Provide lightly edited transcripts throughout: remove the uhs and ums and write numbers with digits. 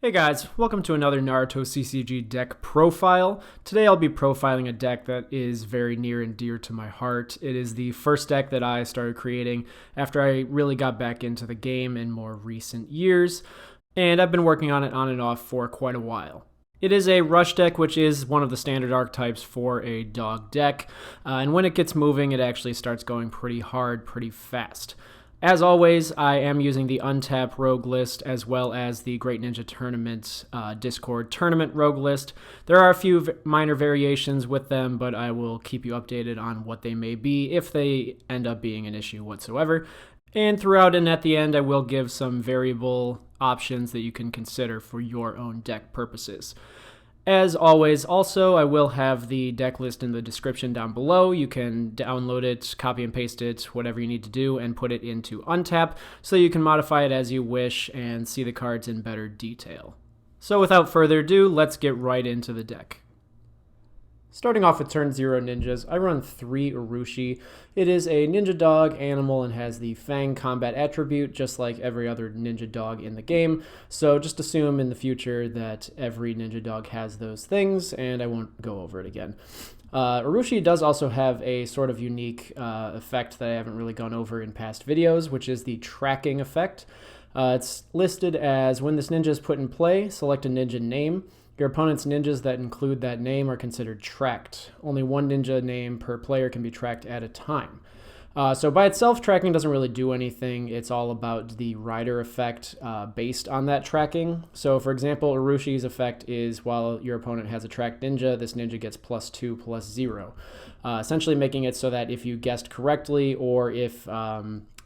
Hey guys, welcome to another Naruto CCG Deck Profile. Today I'll be profiling a deck that is very near and dear to my heart. It is the first deck that I started creating after I really got back into the game in more recent years, and I've been working on it on and off for quite a while. It is a rush deck, which is one of the standard archetypes for a dog deck, and when it gets moving, it actually starts going pretty hard, pretty fast. As always, I am using the Untap rogue list as well as the Great Ninja Tournament Discord tournament rogue list. There are a few minor variations with them, but I will keep you updated on what they may be if they end up being an issue whatsoever. And throughout and at the end, I will give some variable options that you can consider for your own deck purposes. As always, also, I will have the deck list in the description down below. You can download it, copy and paste it, whatever you need to do, and put it into Untap so you can modify it as you wish and see the cards in better detail. So without further ado, let's get right into the deck. Starting off with turn 0 ninjas, I run 3 Urushi. It is a ninja dog animal and has the Fang combat attribute, just like every other ninja dog in the game. So just assume in the future that every ninja dog has those things, and I won't go over it again. Urushi does also have a sort of unique effect that I haven't really gone over in past videos, which is the tracking effect. It's listed as when this ninja is put in play, select a ninja name. Your opponent's ninjas that include that name are considered tracked. Only one ninja name per player can be tracked at a time. So by itself, tracking doesn't really do anything. It's all about the rider effect based on that tracking. So for example, Urushi's effect is while your opponent has a tracked ninja, this ninja gets +2/+0. Essentially making it so that if you guessed correctly or if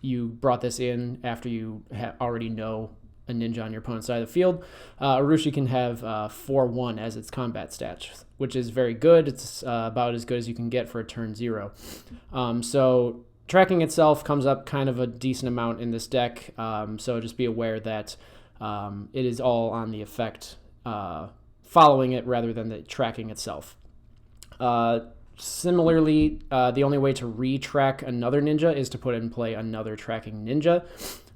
you brought this in after you already know a ninja on your opponent's side of the field, Urushi can have 4-1 as its combat stat, which is very good. It's about as good as you can get for a turn 0. So tracking itself comes up kind of a decent amount in this deck, so just be aware that it is all on the effect following it rather than the tracking itself. Similarly, the only way to retrack another ninja is to put in play another tracking ninja.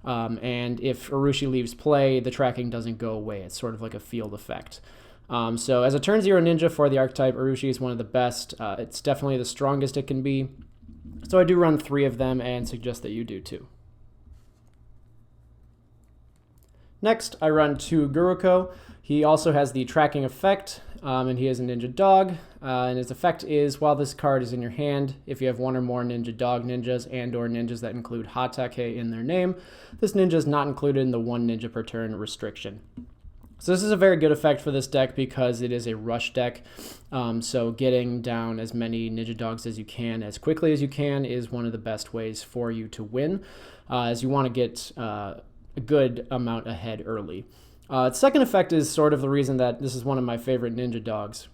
And if Urushi leaves play, the tracking doesn't go away. It's sort of like a field effect. So as a turn 0 ninja for the archetype, Urushi is one of the best. It's definitely the strongest it can be. So I do run 3 of them and suggest that you do too. Next, I run 2 Guruko. He also has the tracking effect, and he is a ninja dog. And his effect is, while this card is in your hand, if you have one or more ninja dog ninjas and or ninjas that include Hatake in their name, this ninja is not included in the 1 ninja per turn restriction. So this is a very good effect for this deck because it is a rush deck. So getting down as many ninja dogs as you can, as quickly as you can, is one of the best ways for you to win, as you want to get a good amount ahead early. Its second effect is sort of the reason that this is one of my favorite ninja dogs.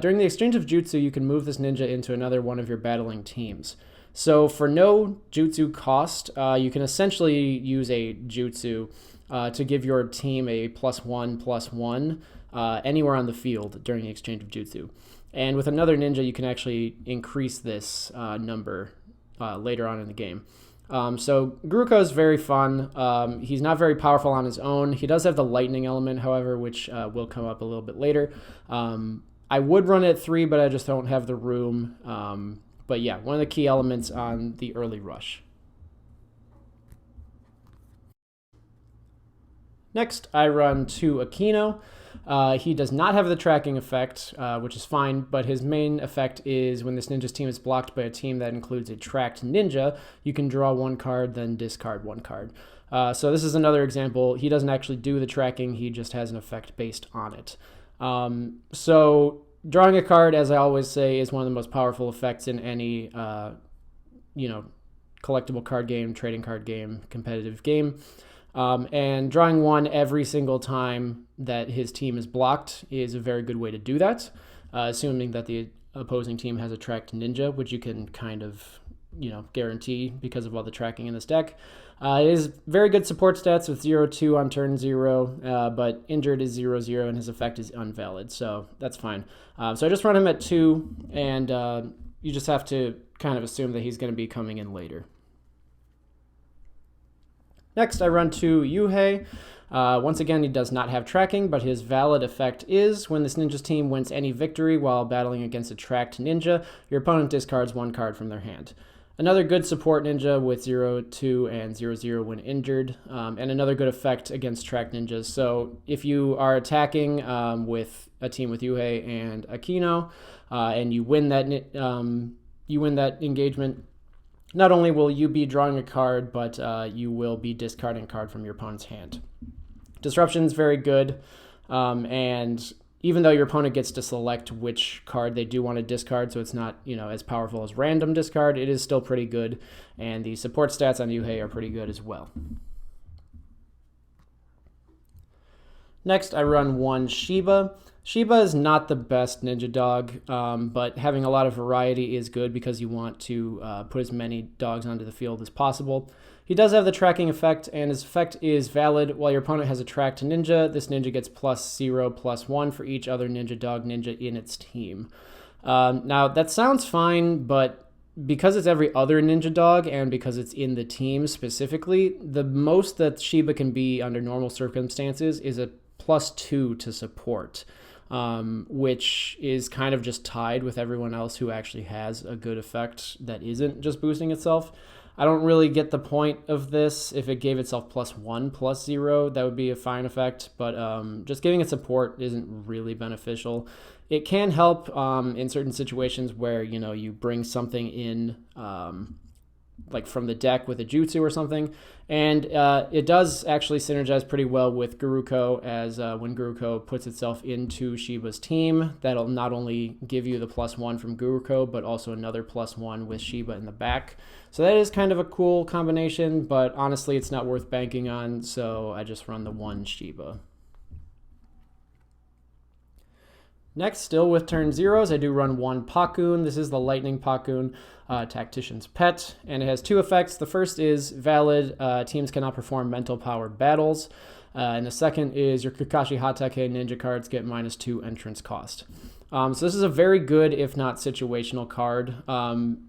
During the exchange of jutsu, you can move this ninja into another one of your battling teams. So for no jutsu cost, you can essentially use a jutsu to give your team a +1/+1 anywhere on the field during the exchange of jutsu. And with another ninja, you can actually increase this number later on in the game. So Guruko is very fun. He's not very powerful on his own. He does have the lightning element, however, which will come up a little bit later. I would run it 3, but I just don't have the room. But yeah, one of the key elements on the early rush. Next, I run 2 Akino. He does not have the tracking effect, which is fine, but his main effect is when this ninja's team is blocked by a team that includes a tracked ninja, you can draw 1 card, then discard 1 card. So this is another example. He doesn't actually do the tracking, he just has an effect based on it. So drawing a card, as I always say, is one of the most powerful effects in any, collectible card game, trading card game, competitive game. And drawing 1 every single time that his team is blocked is a very good way to do that, assuming that the opposing team has a tracked ninja, which you can kind of, guarantee because of all the tracking in this deck. It is very good support stats with 0-2 on turn 0, but injured is 0-0 and his effect is invalid, so that's fine. So I just run him at 2, and you just have to kind of assume that he's going to be coming in later. Next, I run 2 Uhei. Once again, he does not have tracking, but his valid effect is when this ninja's team wins any victory while battling against a tracked ninja, your opponent discards 1 card from their hand. Another good support ninja with 0-2 and 0-0 when injured, and another good effect against tracked ninjas. So if you are attacking with a team with Uhei and Akino, and you win that engagement, not only will you be drawing a card, but you will be discarding a card from your opponent's hand. Disruption is very good, and even though your opponent gets to select which card they do want to discard, so it's not, as powerful as random discard, it is still pretty good, and the support stats on Uhei are pretty good as well. Next, I run 1 Shiba. Shiba is not the best ninja dog, but having a lot of variety is good because you want to put as many dogs onto the field as possible. He does have the tracking effect, and his effect is valid while your opponent has a tracked ninja. This ninja gets +0/+1 for each other ninja in its team. Now, that sounds fine, but because it's every other ninja dog and because it's in the team specifically, the most that Shiba can be under normal circumstances is a +2 to support, which is kind of just tied with everyone else who actually has a good effect that isn't just boosting itself. I don't really get the point of this. If it gave itself +1/+0, that would be a fine effect, but just giving it support isn't really beneficial. It can help in certain situations where, you bring something in like from the deck with a jutsu or something, and it does actually synergize pretty well with Guruko, as when Guruko puts itself into Shiba's team, that'll not only give you the +1 from Guruko, but also another +1 with Shiba in the back. So that is kind of a cool combination, but honestly it's not worth banking on, so I just run the 1 Shiba. Next, still with turn zeros, I do run 1 Pakkun. This is the Lightning Pakkun, Tactician's Pet, and it has 2 effects. The first is valid, teams cannot perform mental power battles, and the second is your Kakashi Hatake ninja cards get -2 entrance cost. So this is a very good, if not situational card.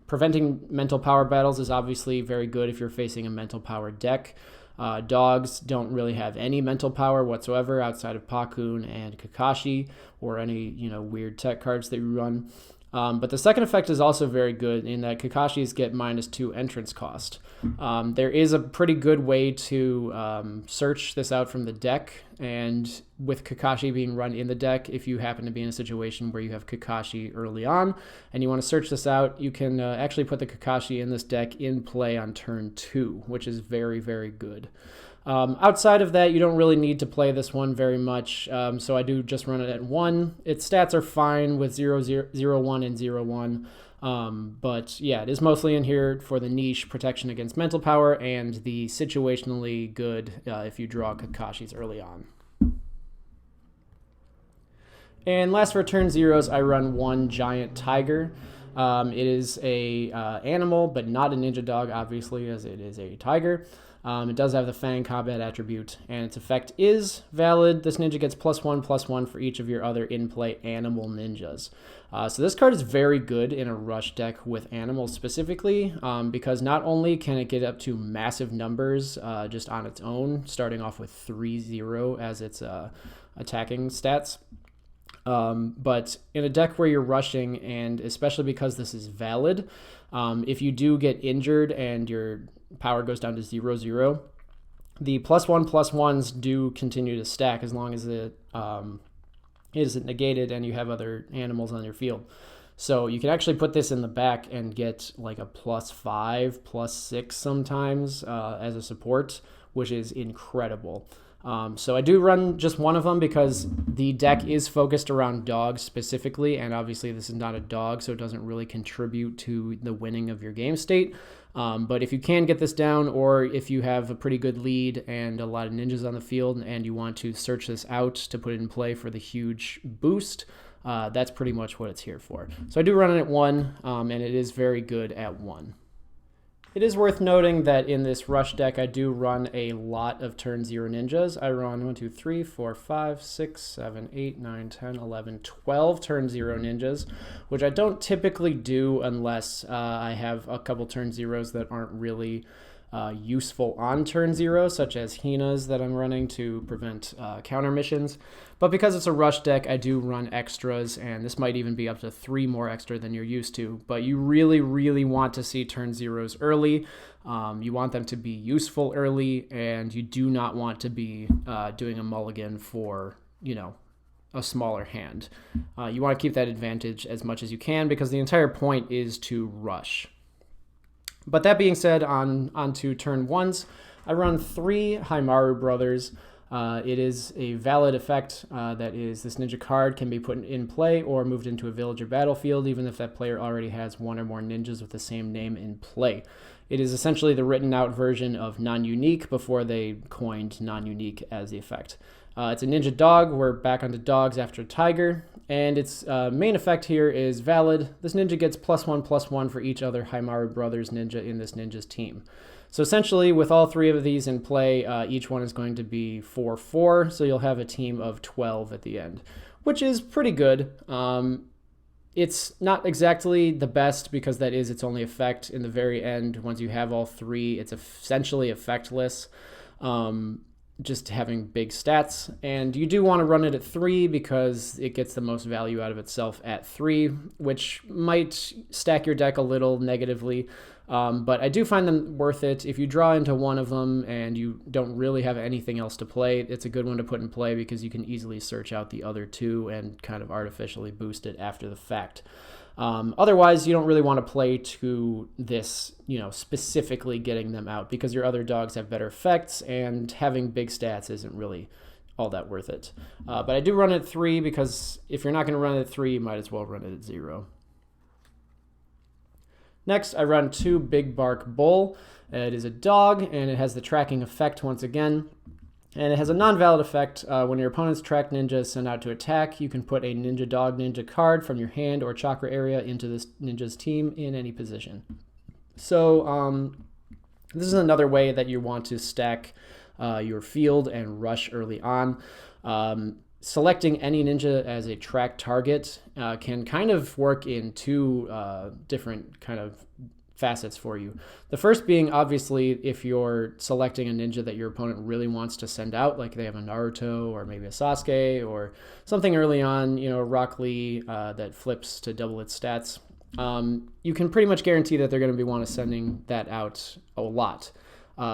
Preventing mental power battles is obviously very good if you're facing a mental power deck. Dogs don't really have any mental power whatsoever outside of Pakkun and Kakashi or any weird tech cards that you run. But the second effect is also very good in that Kakashis get -2 entrance cost. There is a pretty good way to search this out from the deck, and with Kakashi being run in the deck, if you happen to be in a situation where you have Kakashi early on and you want to search this out, you can actually put the Kakashi in this deck in play on turn 2, which is very, very good. Outside of that, you don't really need to play this one very much, so I do just run it at 1. Its stats are fine with 0-1 and 0-1, but yeah, it is mostly in here for the niche protection against mental power and the situationally good if you draw Kakashis early on. And last for turn zeros, I run 1 Giant Tiger. It is a animal, but not a ninja dog, obviously, as it is a tiger. It does have the Fang combat attribute, and its effect is valid. This ninja gets +1/+1 for each of your other in-play animal ninjas. So this card is very good in a rush deck with animals specifically, because not only can it get up to massive numbers just on its own, starting off with 3-0 as its attacking stats, but in a deck where you're rushing, and especially because this is valid, if you do get injured and your power goes down to 0-0, the +1/+1s do continue to stack as long as it isn't negated and you have other animals on your field. So you can actually put this in the back and get like a +5, +6 sometimes as a support, which is incredible. So I do run just one of them because the deck is focused around dogs specifically, and obviously this is not a dog, so it doesn't really contribute to the winning of your game state. But if you can get this down, or if you have a pretty good lead and a lot of ninjas on the field and you want to search this out to put it in play for the huge boost, that's pretty much what it's here for. So I do run it at 1, and it is very good at 1. It is worth noting that in this rush deck, I do run a lot of turn 0 ninjas. I run 1, 2, 3, 4, 5, 6, 7, 8, 9, 10, 11, 12 turn 0 ninjas, which I don't typically do unless I have a couple turn 0s that aren't really useful on turn 0, such as Hina's that I'm running to prevent counter missions. But because it's a rush deck, I do run extras, and this might even be up to 3 more extra than you're used to. But you really, really want to see turn 0s early. You want them to be useful early, and you do not want to be doing a mulligan for, a smaller hand. You want to keep that advantage as much as you can because the entire point is to rush. But that being said, on to turn 1s, I run 3 Haimaru Brothers. It is a valid effect that is this ninja card can be put in play or moved into a village or battlefield, even if that player already has 1 or more ninjas with the same name in play. It is essentially the written out version of non-unique before they coined non-unique as the effect. It's a ninja dog. We're back onto dogs after tiger. And its main effect here is valid. This ninja gets +1/+1 for each other Haimaru Brothers ninja in this ninja's team. So essentially, with all 3 of these in play, each one is going to be 4/4, so you'll have a team of 12 at the end, which is pretty good. It's not exactly the best because that is its only effect. In the very end, once you have all 3, it's essentially effectless. Just having big stats, and you do want to run it at 3 because it gets the most value out of itself at 3, which might stack your deck a little negatively, but I do find them worth it. If you draw into one of them and you don't really have anything else to play, it's a good one to put in play because you can easily search out the other 2 and kind of artificially boost it after the fact. Otherwise, you don't really want to play to this, specifically getting them out because your other dogs have better effects and having big stats isn't really all that worth it. But I do run it at 3 because if you're not going to run it at 3, you might as well run it at 0. Next, I run 2 Big Bark Bull. It is a dog and it has the tracking effect once again. And it has a non-valid effect. When your opponent's tracked ninja is sent out to attack, you can put a ninja dog ninja card from your hand or chakra area into this ninja's team in any position. So this is another way that you want to stack your field and rush early on. Selecting any ninja as a track target can kind of work in 2 different kind of facets for you. The first being, obviously, if you're selecting a ninja that your opponent really wants to send out, like they have a Naruto or maybe a Sasuke or something early on, Rock Lee that flips to double its stats, you can pretty much guarantee that they're going to be want to sending that out a lot.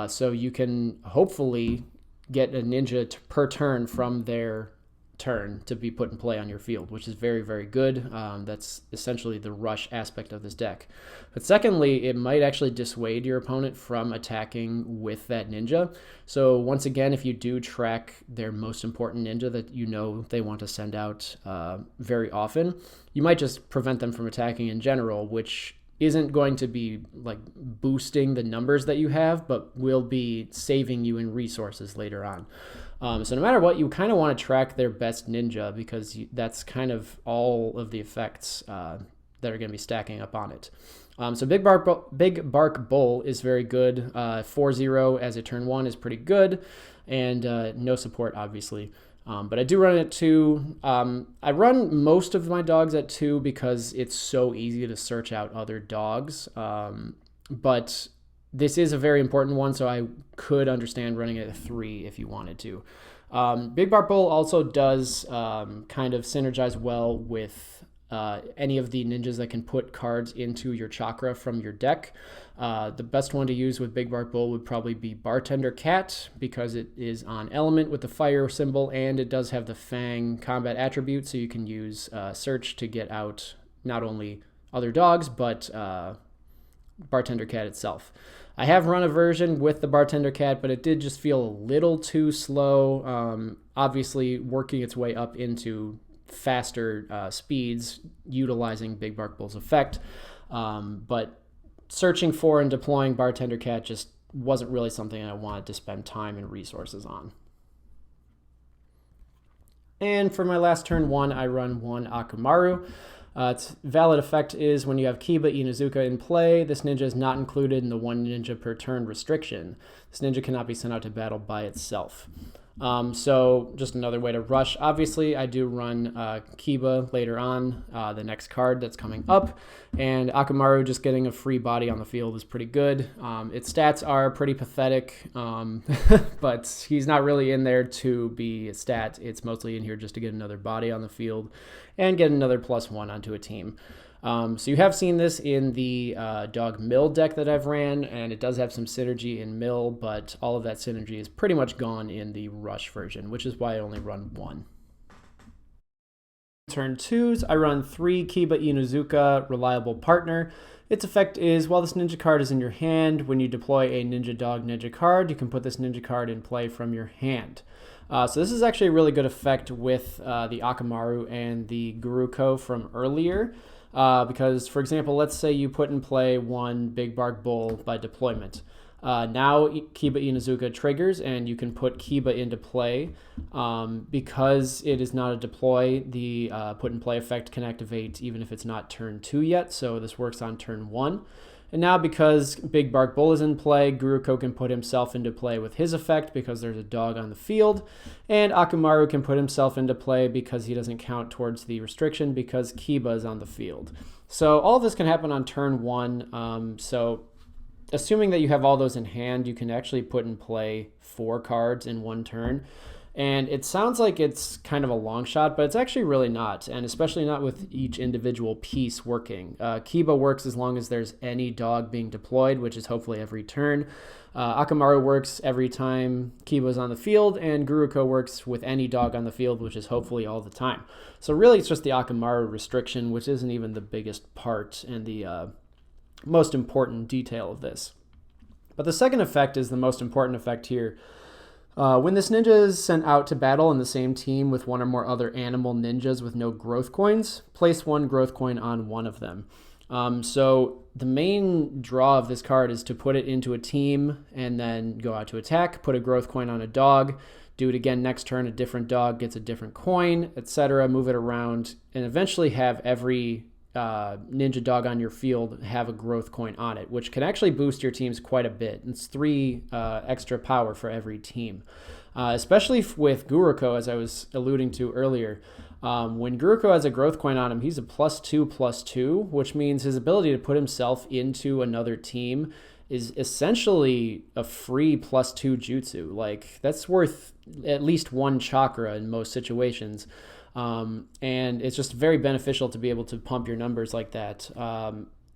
So you can hopefully get a ninja per turn from their turn to be put in play on your field, which is very, very good. That's essentially the rush aspect of this deck. But secondly, it might actually dissuade your opponent from attacking with that ninja. So once again, if you do track their most important ninja that they want to send out very often, you might just prevent them from attacking in general, which isn't going to be like boosting the numbers that you have, but will be saving you in resources later on. So no matter what, you kind of want to track their best ninja because that's kind of all of the effects that are going to be stacking up on it. So Big Bark Bull is very good. 4/0 as a turn 1 is pretty good, and no support, obviously. But I do run it at 2. I run most of my dogs at 2 because it's so easy to search out other dogs. But this is a very important one, so I could understand running it at 3 if you wanted to. Big Bark Bull also does kind of synergize well with any of the ninjas that can put cards into your chakra from your deck. The best one to use with Big Bark Bull would probably be Bartender Cat because it is on element with the fire symbol and it does have the Fang combat attribute, so you can use search to get out not only other dogs but Bartender Cat itself. I have run a version with the Bartender Cat, but it did just feel a little too slow, obviously working its way up into faster speeds utilizing Big Bark Bull's effect, but searching for and deploying Bartender Cat just wasn't really something I wanted to spend time and resources on. And for my last turn 1, I run 1 Akamaru. Its valid effect is when you have Kiba Inuzuka in play, this ninja is not included in the 1 ninja per turn restriction. This ninja cannot be sent out to battle by itself. So just another way to rush. Obviously, I do run Kiba later on, the next card that's coming up, and Akamaru just getting a free body on the field is pretty good. Its stats are pretty pathetic, but he's not really in there to be a stat. It's mostly in here just to get another body on the field and get another +1 onto a team. So you have seen this in the Dog Mill deck that I've ran, and it does have some synergy in Mill, but all of that synergy is pretty much gone in the Rush version, which is why I only run 1. Turn 2s, I run 3 Kiba Inuzuka, Reliable Partner. Its effect is, while this ninja card is in your hand, when you deploy a Ninja Dog ninja card, you can put this ninja card in play from your hand. So this is actually a really good effect with the Akamaru and the Guruko from earlier. Because, for example, let's say you put in play 1 Big Bark Bull by deployment. Now Kiba Inuzuka triggers, and you can put Kiba into play. Because it is not a deploy, the put in play effect can activate even if it's not turn 2 yet, so this works on turn 1. And now because Big Bark Bull is in play, Guruko can put himself into play with his effect because there's a dog on the field. And Akamaru can put himself into play because he doesn't count towards the restriction because Kiba is on the field. So all of this can happen on turn 1. So assuming that you have all those in hand, you can actually put in play 4 cards in 1 turn. And it sounds like it's kind of a long shot, but it's actually really not, and especially not with each individual piece working. Kiba works as long as there's any dog being deployed, which is hopefully every turn. Akamaru works every time Kiba's on the field, and Guruko works with any dog on the field, which is hopefully all the time. So really it's just the Akamaru restriction, which isn't even the biggest part and the most important detail of this. But the second effect is the most important effect here. When this ninja is sent out to battle in the same team with 1 or more other animal ninjas with no growth coins, place 1 growth coin on one of them. So the main draw of this card is to put it into a team and then go out to attack, put a growth coin on a dog, do it again next turn, a different dog gets a different coin, etc., move it around, and eventually have every ninja dog on your field have a growth coin on it, which can actually boost your teams quite a bit. It's 3 extra power for every team, especially with Guruko, as I was alluding to earlier. When Guruko has a growth coin on him, he's a +2/+2, which means his ability to put himself into another team is essentially a free +2 jutsu. Like, that's worth at least 1 chakra in most situations. And it's just very beneficial to be able to pump your numbers like that.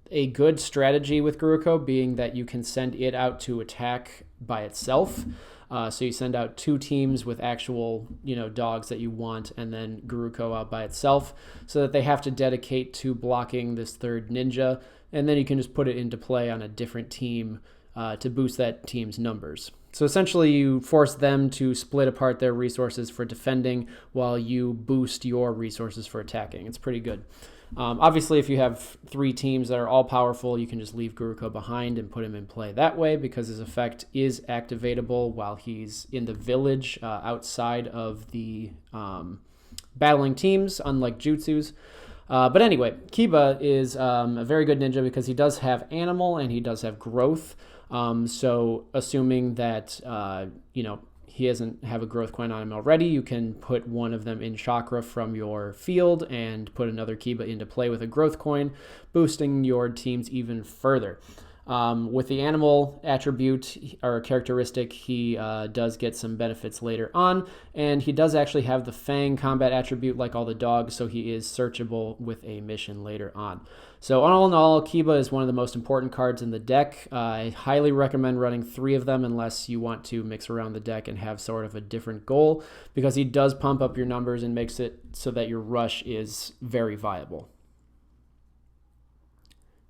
A good strategy with Guruko being that you can send it out to attack by itself. So you send out 2 teams with actual, dogs that you want, and then Guruko out by itself, so that they have to dedicate to blocking this 3rd ninja, and then you can just put it into play on a different team to boost that team's numbers. So essentially you force them to split apart their resources for defending while you boost your resources for attacking. It's pretty good. Obviously, if you have 3 teams that are all powerful, you can just leave Guruko behind and put him in play that way because his effect is activatable while he's in the village outside of the battling teams, unlike Jutsus. But anyway, Kiba is a very good ninja because he does have animal and he does have growth. So assuming that, he doesn't have a growth coin on him already, you can put 1 of them in chakra from your field and put another Kiba into play with a growth coin, boosting your teams even further. With the animal attribute or characteristic, he does get some benefits later on, and he does actually have the Fang combat attribute like all the dogs, so he is searchable with a mission later on. So all in all, Kiba is one of the most important cards in the deck. I highly recommend running 3 of them unless you want to mix around the deck and have sort of a different goal, because he does pump up your numbers and makes it so that your rush is very viable.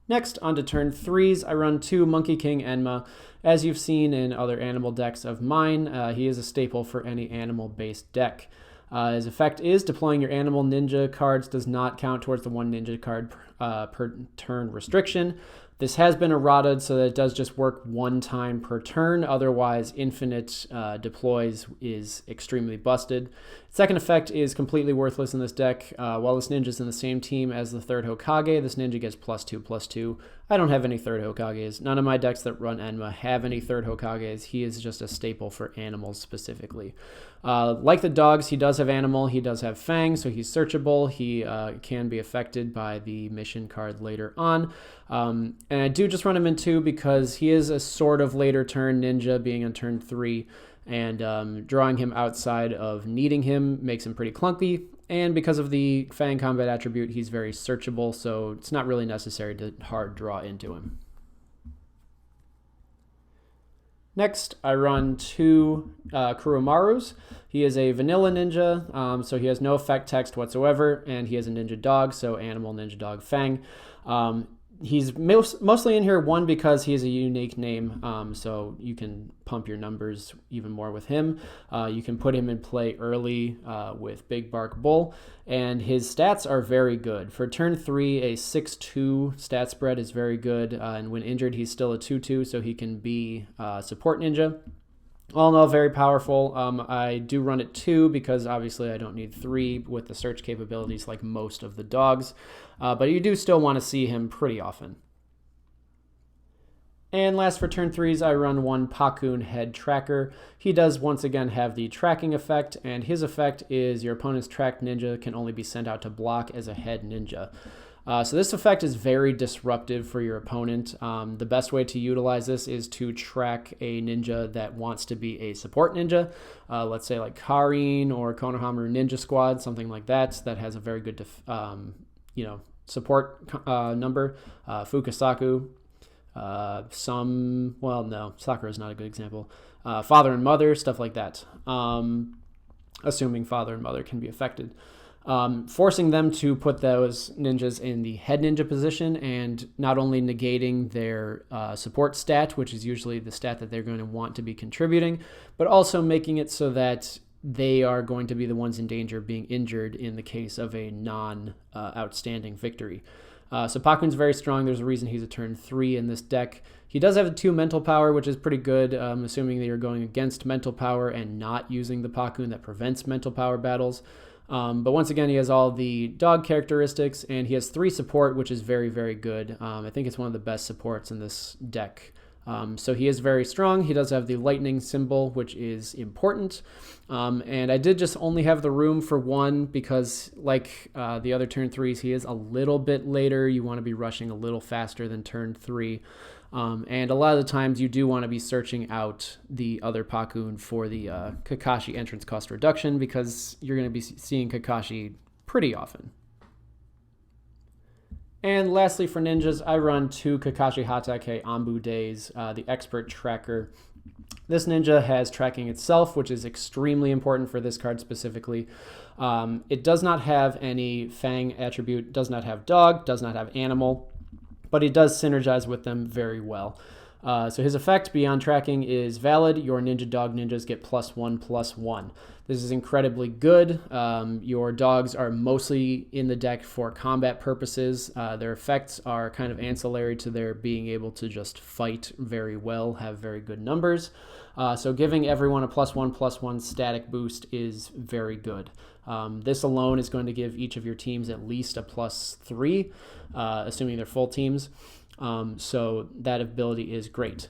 Next, on to turn 3s, I run 2 Monkey King Enma. As you've seen in other animal decks of mine, he is a staple for any animal-based deck. His effect is deploying your animal ninja cards does not count towards the 1 ninja card per turn restriction. This has been errated so that it does just work 1 time per turn. Otherwise, infinite deploys is extremely busted. Second effect is completely worthless in this deck. While this ninja is in the same team as the 3rd Hokage, this ninja gets +2/+2. I don't have any 3rd Hokages. None of my decks that run Enma have any 3rd Hokages. He is just a staple for animals specifically. Like the dogs, he does have animal, he does have fang, so he's searchable. He can be affected by the mission card later on. And I do just run him in 2 because he is a sort of later turn ninja, being on turn 3, and drawing him outside of needing him makes him pretty clunky. And because of the fang combat attribute, he's very searchable, so it's not really necessary to hard draw into him. Next, I run 2 Kuromarus. He is a vanilla ninja, so he has no effect text whatsoever, and he is a ninja dog, so animal, ninja dog, fang. He's mostly in here, 1, because he has a unique name, so you can pump your numbers even more with him. You can put him in play early with Big Bark Bull, and his stats are very good. For turn 3, a 6-2 stat spread is very good, and when injured, he's still a 2-2, so he can be support ninja. All in all, very powerful. I do run it 2 because obviously I don't need 3 with the search capabilities like most of the dogs, but you do still want to see him pretty often. And last for turn 3s, I run 1 Pakkun Head Tracker. He does once again have the tracking effect, and his effect is your opponent's tracked ninja can only be sent out to block as a head ninja. So this effect is very disruptive for your opponent. The best way to utilize this is to track a ninja that wants to be a support ninja. Let's say like Karin or Konohamaru Ninja Squad, something like that, that has a very good support number. Fukasaku. Sakura is not a good example. Father and mother, stuff like that. Assuming father and mother can be affected. Forcing them to put those ninjas in the head ninja position and not only negating their support stat, which is usually the stat that they're going to want to be contributing, but also making it so that they are going to be the ones in danger of being injured in the case of a non-outstanding victory. So Pakkun's very strong. There's a reason he's a turn 3 in this deck. He does have a 2 mental power, which is pretty good, assuming that you're going against mental power and not using the Pakkun that prevents mental power battles. But once again, he has all the dog characteristics, and he has 3 support, which is very, very good. I think it's one of the best supports in this deck. So he is very strong. He does have the lightning symbol, which is important. And I did just only have the room for 1 because, like the other turn 3s, he is a little bit later. You want to be rushing a little faster than turn 3. And a lot of the times you do want to be searching out the other Pakkun for the Kakashi entrance cost reduction because you're going to be seeing Kakashi pretty often. And lastly for ninjas, I run 2 Kakashi Hatake Anbu days, the expert tracker. This ninja has tracking itself, which is extremely important for this card specifically. It does not have any fang attribute, does not have dog, does not have animal, but he does synergize with them very well. So his effect beyond tracking is valid. Your ninja dog ninjas get +1/+1. This is incredibly good. Your dogs are mostly in the deck for combat purposes. Their effects are kind of ancillary to their being able to just fight very well, have very good numbers. So giving everyone a +1/+1 static boost is very good. This alone is going to give each of your teams at least a +3, assuming they're full teams. So that ability is great.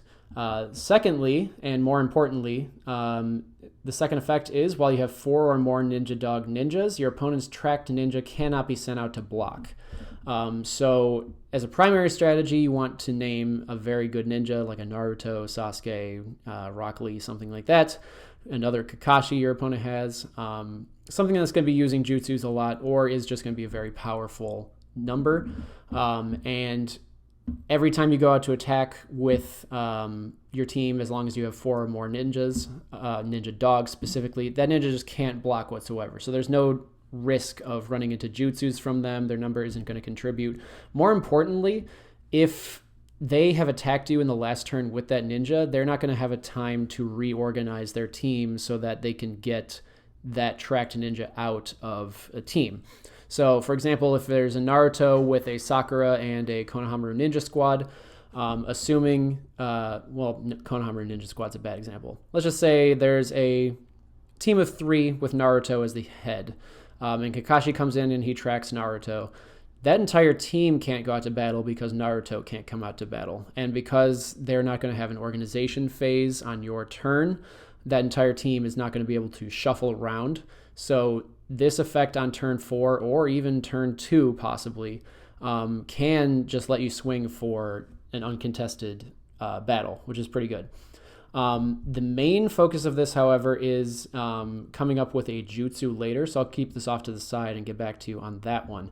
Secondly, and more importantly, the second effect is while you have 4 or more ninja dog ninjas, your opponent's tracked ninja cannot be sent out to block. So as a primary strategy, you want to name a very good ninja like a Naruto, Sasuke, Rock Lee, something like that. Another Kakashi your opponent has. Something that's going to be using jutsus a lot or is just going to be a very powerful number. And every time you go out to attack with your team, as long as you have 4 or more ninjas, ninja dogs specifically, that ninja just can't block whatsoever. So there's no risk of running into jutsus from them. Their number isn't going to contribute. More importantly, if they have attacked you in the last turn with that ninja, they're not going to have a time to reorganize their team so that they can get that tracked ninja out of a team. So, for example, if there's a Naruto with a Sakura and a Konohamaru Ninja Squad, assuming, Konohamaru Ninja Squad's a bad example. Let's just say there's a team of 3 with Naruto as the head, and Kakashi comes in and he tracks Naruto. That entire team can't go out to battle because Naruto can't come out to battle. And because they're not going to have an organization phase on your turn, that entire team is not going to be able to shuffle around. So this effect on turn 4 or even turn 2 possibly can just let you swing for an uncontested battle, which is pretty good. The main focus of this, however, is coming up with a jutsu later, so I'll keep this off to the side and get back to you on that one,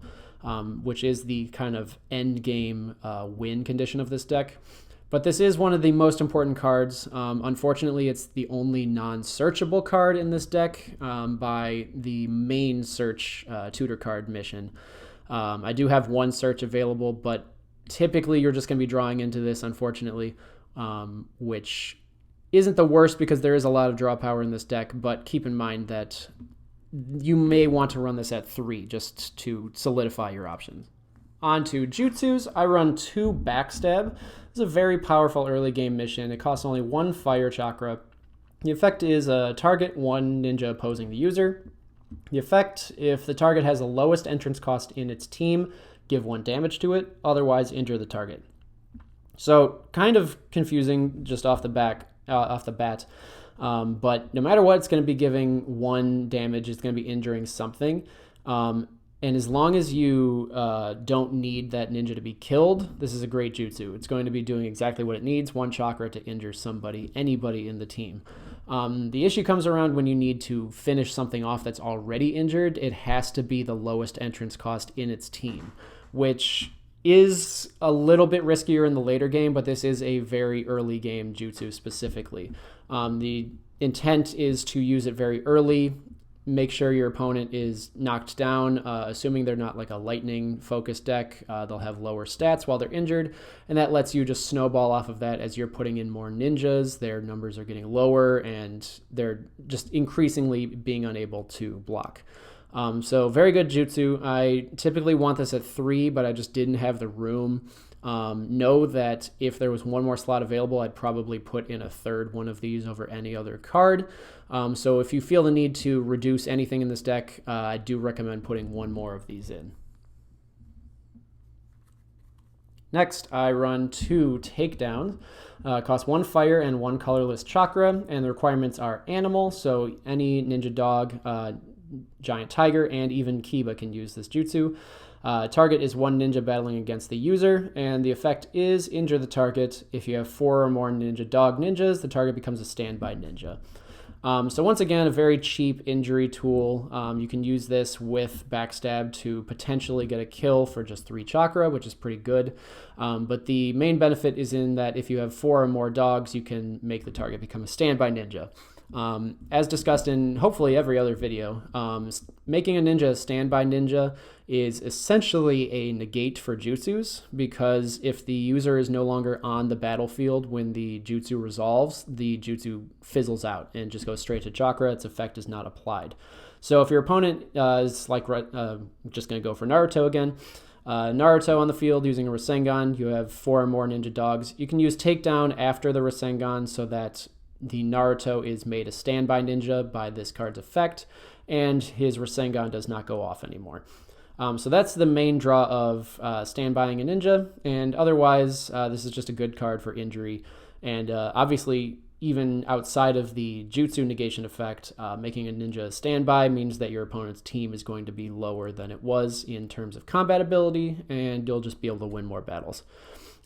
which is the kind of end game win condition of this deck. But this is one of the most important cards. Unfortunately, it's the only non-searchable card in this deck by the main search tutor card mission. I do have one search available, but typically you're just going to be drawing into this, unfortunately, which isn't the worst because there is a lot of draw power in this deck, but keep in mind that you may want to run this at 3 just to solidify your options. On to Jutsus, I run 2 Backstab. This is a very powerful early game mission. It costs only 1 fire chakra. The effect is target 1 ninja opposing the user. The effect, if the target has the lowest entrance cost in its team, give 1 damage to it, otherwise injure the target. So kind of confusing just off the bat. But no matter what, it's going to be giving 1 damage. It's going to be injuring something. And as long as you don't need that ninja to be killed, this is a great jutsu. It's going to be doing exactly what it needs, 1 chakra to injure somebody, anybody in the team. The issue comes around when you need to finish something off that's already injured. It has to be the lowest entrance cost in its team, which is a little bit riskier in the later game, but this is a very early game jutsu specifically. The intent is to use it very early, make sure your opponent is knocked down, assuming they're not like a lightning focused deck. They'll have lower stats while they're injured, and that lets you just snowball off of that as you're putting in more ninjas. Their numbers are getting lower, and they're just increasingly being unable to block. So very good jutsu. I typically want this at 3, but I just didn't have the room. Know that if there was 1 more slot available, I'd probably put in a 3rd one of these over any other card. So if you feel the need to reduce anything in this deck, I do recommend putting 1 more of these in. Next, I run 2 takedowns. Cost 1 fire and 1 colorless chakra, and the requirements are animal, so any ninja dog, giant tiger, and even Kiba can use this jutsu. Target is 1 ninja battling against the user, and the effect is injure the target. If you have 4 or more ninja dog ninjas, the target becomes a standby ninja. So once again, a very cheap injury tool. You can use this with Backstab to potentially get a kill for just 3 chakra, which is pretty good. But the main benefit is in that if you have 4 or more dogs, you can make the target become a standby ninja. As discussed in hopefully every other video, making a ninja a standby ninja is essentially a negate for jutsus, because if the user is no longer on the battlefield when the jutsu resolves, the jutsu fizzles out and just goes straight to chakra. Its effect is not applied. So if your opponent is like, just going to go for Naruto again, Naruto on the field using a Rasengan, you have 4 or more ninja dogs. You can use takedown after the Rasengan so that the Naruto is made a standby ninja by this card's effect, and his Rasengan does not go off anymore. So that's the main draw of standbying a ninja, and otherwise this is just a good card for injury. And obviously, even outside of the jutsu negation effect, making a ninja standby means that your opponent's team is going to be lower than it was in terms of combat ability, and you'll just be able to win more battles.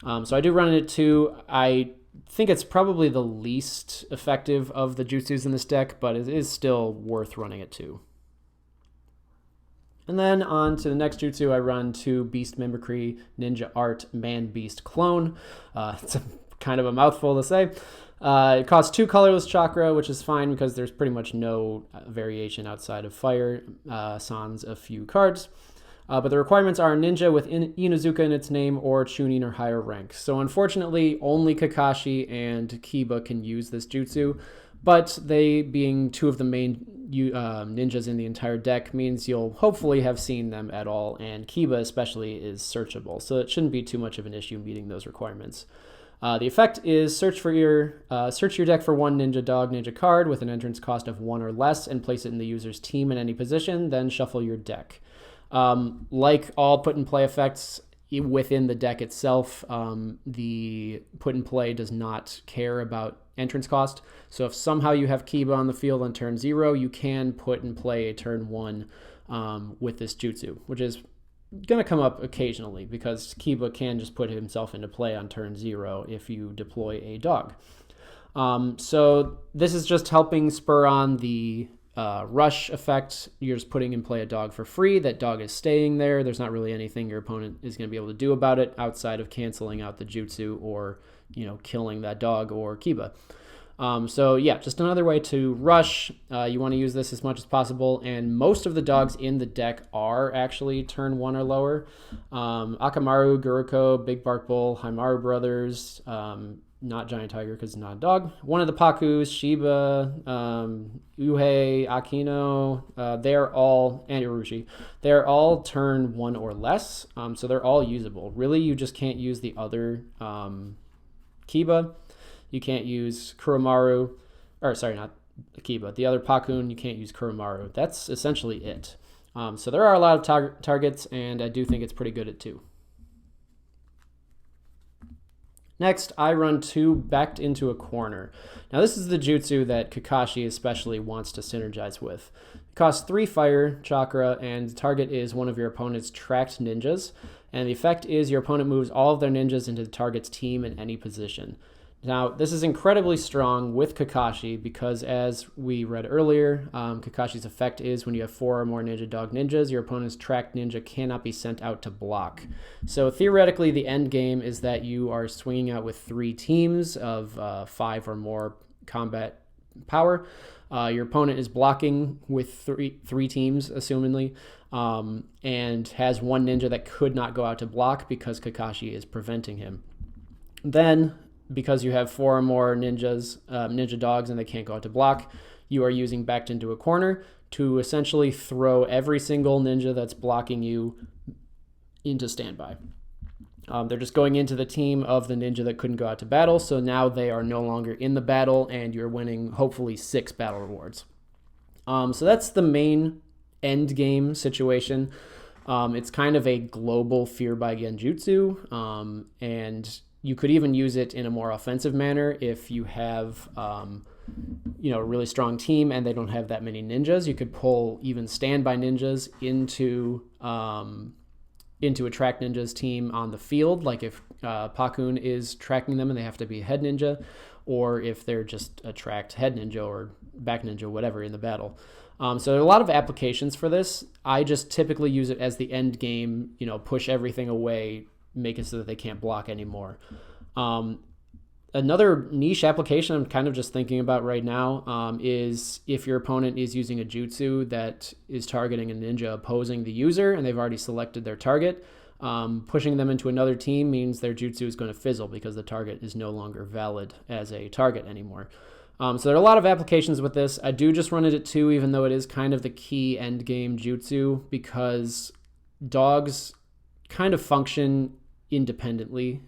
So I do run it too. I think it's probably the least effective of the jutsus in this deck, but it is still worth running it too. And then on to the next jutsu, I run 2 Beast Mimicry Ninja Art Man Beast Clone. It's kind of a mouthful to say. It costs 2 colorless chakra, which is fine because there's pretty much no variation outside of fire, sans a few cards. But the requirements are ninja with Inuzuka in its name or Chunin or higher rank. So unfortunately, only Kakashi and Kiba can use this jutsu, but they being 2 of the main ninjas in the entire deck means you'll hopefully have seen them at all, and Kiba especially is searchable, so it shouldn't be too much of an issue meeting those requirements. The effect is search your deck for 1 ninja dog ninja card with an entrance cost of 1 or less and place it in the user's team in any position, then shuffle your deck. Like all put in play effects, within the deck itself, the put in play does not care about entrance cost. So if somehow you have Kiba on the field on turn 0, you can put in play a turn 1 with this jutsu, which is going to come up occasionally because Kiba can just put himself into play on turn 0 if you deploy a dog. So this is just helping spur on the rush effect. You're just putting in play a dog for free. That dog is staying there. There's not really anything your opponent is going to be able to do about it outside of canceling out the jutsu or, killing that dog or Kiba. So yeah, just another way to rush. You want to use this as much as possible, and most of the dogs in the deck are actually turn 1 or lower. Akamaru, Guruko, Big Bark Bull, Haimaru Brothers, not Giant Tiger because it's not a dog. One of the Pakkus, Shiba, Uhei, Akino, they're all, and Urushi, they're all turn 1 or less, so they're all usable. Really, you just can't use the other Kiba. You can't use Kuromaru, or sorry, not Kiba, the other Pakkun, you can't use Kuromaru. That's essentially it. So there are a lot of targets, and I do think it's pretty good at 2. Next, I run 2 backed into a corner. Now this is the jutsu that Kakashi especially wants to synergize with. It costs 3 fire chakra, and the target is one of your opponent's tracked ninjas. And the effect is your opponent moves all of their ninjas into the target's team in any position. Now, this is incredibly strong with Kakashi because, as we read earlier, Kakashi's effect is when you have 4 or more ninja dog ninjas, your opponent's tracked ninja cannot be sent out to block. So theoretically, the end game is that you are swinging out with 3 teams of 5 or more combat power. Your opponent is blocking with three teams, assumingly, and has 1 ninja that could not go out to block because Kakashi is preventing him. Then, because you have 4 or more ninja dogs and they can't go out to block, you are using backed into a corner to essentially throw every single ninja that's blocking you into standby. They're just going into the team of the ninja that couldn't go out to battle, so now they are no longer in the battle and you're winning hopefully 6 battle rewards. So that's the main end game situation. It's kind of a global Fear by Genjutsu, and you could even use it in a more offensive manner if you have, a really strong team and they don't have that many ninjas. You could pull even standby ninjas into a track ninjas team on the field, like if Pakkun is tracking them and they have to be a head ninja, or if they're just a tracked head ninja or back ninja, whatever, in the battle. So there are a lot of applications for this. I just typically use it as the end game, push everything away, make it so that they can't block anymore. Another niche application I'm kind of just thinking about right now is if your opponent is using a jutsu that is targeting a ninja opposing the user and they've already selected their target, pushing them into another team means their jutsu is going to fizzle because the target is no longer valid as a target anymore. So there are a lot of applications with this. I do just run it at 2, even though it is kind of the key end game jutsu, because dogs kind of function independently.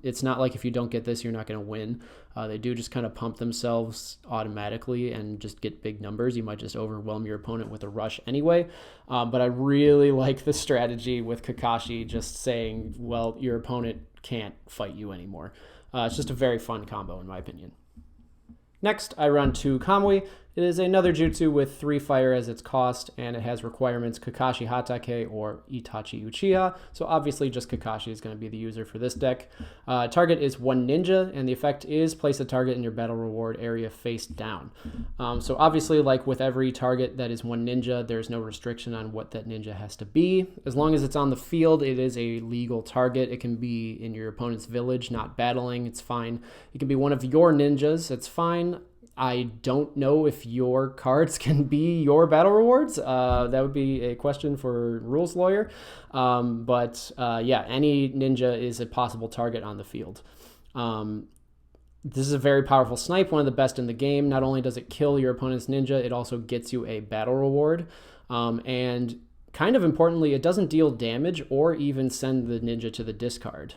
It's not like if you don't get this, you're not going to win. They do just kind of pump themselves automatically and just get big numbers. You might just overwhelm your opponent with a rush anyway. But I really like the strategy with Kakashi just saying, well, your opponent can't fight you anymore. It's just a very fun combo in my opinion. Next, I run 2 Kamui. It is another jutsu with 3 fire as its cost, and it has requirements Kakashi Hatake or Itachi Uchiha. So obviously just Kakashi is going to be the user for this deck. Target is 1 ninja, and the effect is place a target in your battle reward area face down. So obviously, like with every target that is 1 ninja, there's no restriction on what that ninja has to be. As long as it's on the field, it is a legal target. It can be in your opponent's village, not battling. It's fine. It can be one of your ninjas. It's fine. I don't know if your cards can be your battle rewards. That would be a question for rules lawyer. But any ninja is a possible target on the field. This is a very powerful snipe, one of the best in the game. Not only does it kill your opponent's ninja, it also gets you a battle reward. And kind of importantly, it doesn't deal damage or even send the ninja to the discard.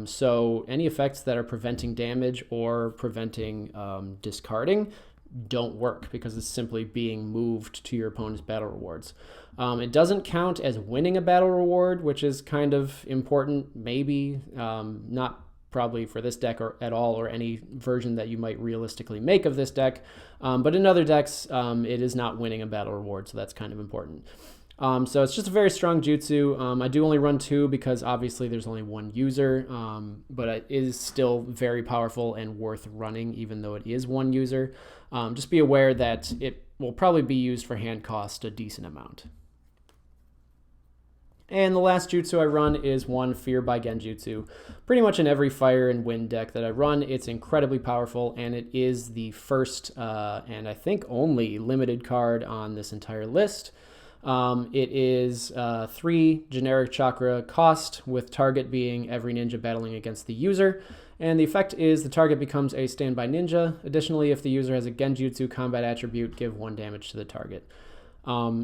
So any effects that are preventing damage or preventing discarding don't work because it's simply being moved to your opponent's battle rewards. It doesn't count as winning a battle reward, which is kind of important, maybe, not probably for this deck or at all, or any version that you might realistically make of this deck. But in other decks, it is not winning a battle reward, so that's kind of important. So it's just a very strong jutsu. I do only run 2 because obviously there's only 1 user, but it is still very powerful and worth running even though it is 1 user. Just be aware that it will probably be used for hand cost a decent amount. And the last jutsu I run is one Fear by Genjutsu. Pretty much in every fire and wind deck that I run, it's incredibly powerful, and it is the first and I think only limited card on this entire list. It is 3 generic chakra cost, with target being every ninja battling against the user. And the effect is the target becomes a standby ninja. Additionally, if the user has a Genjutsu combat attribute, give 1 damage to the target.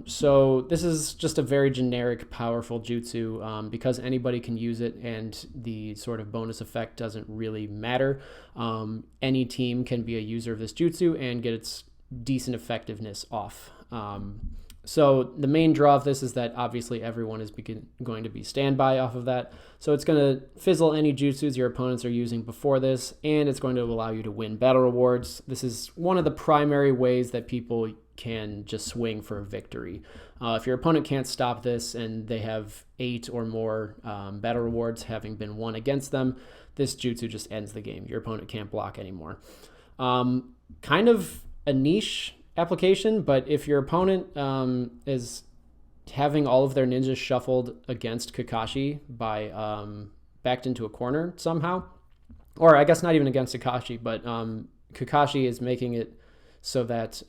So this is just a very generic, powerful jutsu because anybody can use it, and the sort of bonus effect doesn't really matter. Any team can be a user of this jutsu and get its decent effectiveness off. So the main draw of this is that obviously everyone is going to be standby off of that. So it's going to fizzle any jutsus your opponents are using before this, and it's going to allow you to win battle rewards. This is one of the primary ways that people can just swing for a victory. If your opponent can't stop this and they have 8 or more battle rewards having been won against them, this jutsu just ends the game. Your opponent can't block anymore. Kind of a niche application, but if your opponent is having all of their ninjas shuffled against Kakashi by backed into a corner somehow, or I guess not even against Kakashi, but Kakashi is making it so that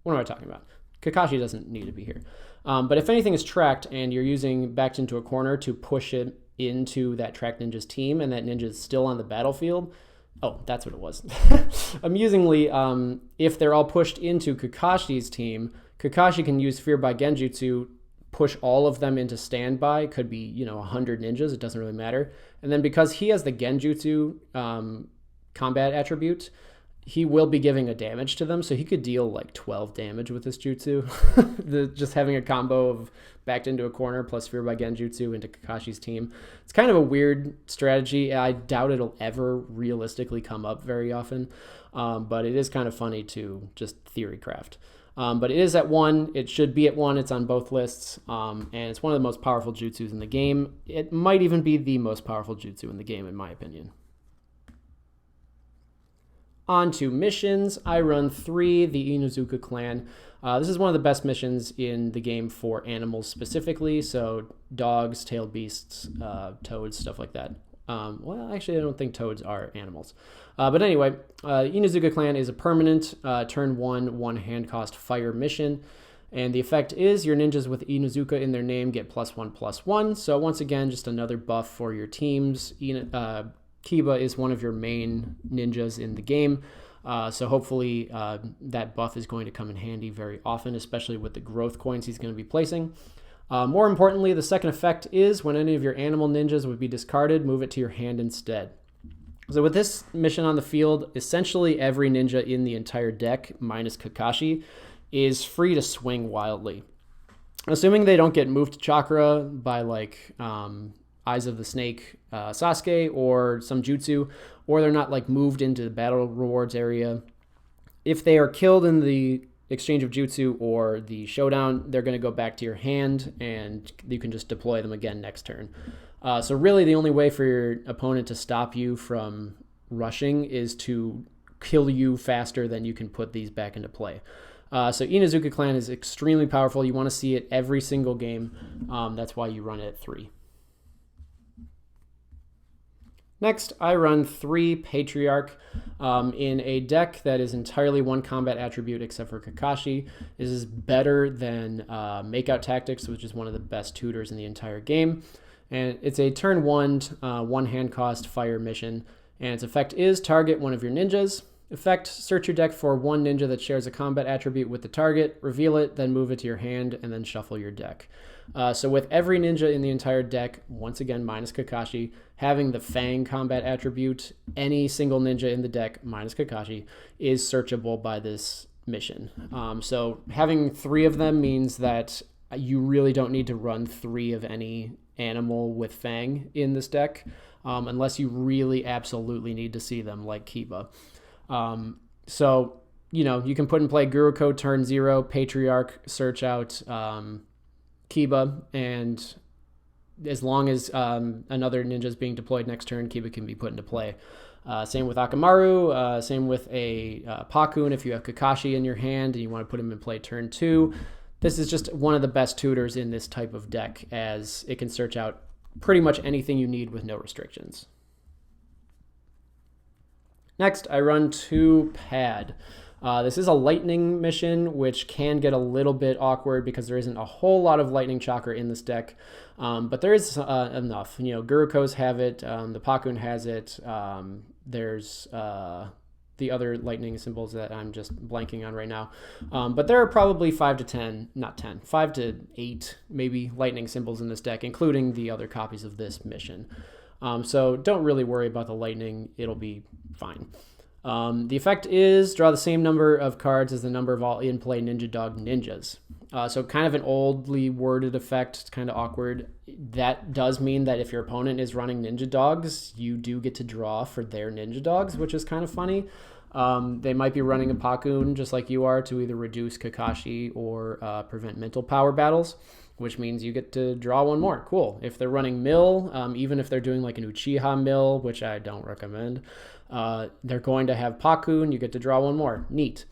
what am I talking about? Kakashi doesn't need to be here. But if anything is tracked and you're using backed into a corner to push it into that tracked ninja's team, and that ninja is still on the battlefield, oh, that's what it was. Amusingly, if they're all pushed into Kakashi's team, Kakashi can use Fear by Genjutsu, push all of them into standby. Could be, 100 ninjas. It doesn't really matter. And then because he has the Genjutsu combat attribute, he will be giving a damage to them. So he could deal like 12 damage with this jutsu. Just having a combo of backed into a corner plus Fear by Genjutsu into Kakashi's team. It's kind of a weird strategy. I doubt it'll ever realistically come up very often. But it is kind of funny to just theory craft. But it is at 1. It should be at 1. It's on both lists. And it's one of the most powerful jutsus in the game. It might even be the most powerful jutsu in the game, in my opinion. On to missions. I run 3, the Inuzuka Clan. This is one of the best missions in the game for animals specifically, so dogs, tailed beasts, toads, stuff like that. Well, actually, I don't think toads are animals. But anyway, Inuzuka Clan is a permanent turn 1 hand cost fire mission. And the effect is your ninjas with Inuzuka in their name get +1/+1. So once again, just another buff for your teams. Kiba is one of your main ninjas in the game, so hopefully that buff is going to come in handy very often, especially with the growth coins he's going to be placing. More importantly, the second effect is when any of your animal ninjas would be discarded, move it to your hand instead. So with this mission on the field, essentially every ninja in the entire deck, minus Kakashi, is free to swing wildly. Assuming they don't get moved to chakra by like Eyes of the Snake Sasuke or some jutsu, or they're not like moved into the battle rewards area. If they are killed in the exchange of jutsu or the showdown, they're going to go back to your hand and you can just deploy them again next turn. So really the only way for your opponent to stop you from rushing is to kill you faster than you can put these back into play. So Inuzuka Clan is extremely powerful. You want to see it every single game. That's why you run it at 3. Next, I run 3 Patriarch in a deck that is entirely 1 combat attribute except for Kakashi. This is better than Makeout Tactics, which is one of the best tutors in the entire game. And it's a turn 1, 1 hand cost fire mission. And its effect is target one of your ninjas. Effect, search your deck for one ninja that shares a combat attribute with the target, reveal it, then move it to your hand, and then shuffle your deck. So with every ninja in the entire deck, once again minus Kakashi, having the Fang combat attribute, any single ninja in the deck minus Kakashi is searchable by this mission. So having 3 of them means that you really don't need to run 3 of any animal with Fang in this deck, unless you really absolutely need to see them, like Kiba. So, you know, you can put in play Guruko turn 0, Patriarch, search out Kiba, and as long as another ninja is being deployed next turn, Kiba can be put into play. Same with Akamaru, same with a Pakkun if you have Kakashi in your hand and you want to put him in play turn 2. This is just one of the best tutors in this type of deck, as it can search out pretty much anything you need with no restrictions. Next, I run 2 Pad. This is a lightning mission, which can get a little bit awkward because there isn't a whole lot of lightning chakra in this deck, but there is enough. You know, Guruko's have it, the Pakkun has it, there's the other lightning symbols that I'm just blanking on right now. But there are probably 5 to 8 maybe lightning symbols in this deck, including the other copies of this mission. So don't really worry about the lightning, it'll be fine. The effect is draw the same number of cards as the number of all in-play Ninja Dog ninjas. So kind of an oldly worded effect. It's kind of awkward. That does mean that if your opponent is running Ninja Dogs, you do get to draw for their Ninja Dogs, which is kind of funny. They might be running a Pakkun just like you are to either reduce Kakashi or prevent mental power battles, which means you get to draw one more. Cool. If they're running Mill, even if they're doing like an Uchiha Mill, which I don't recommend, they're going to have Pakkun, you get to draw one more. Neat.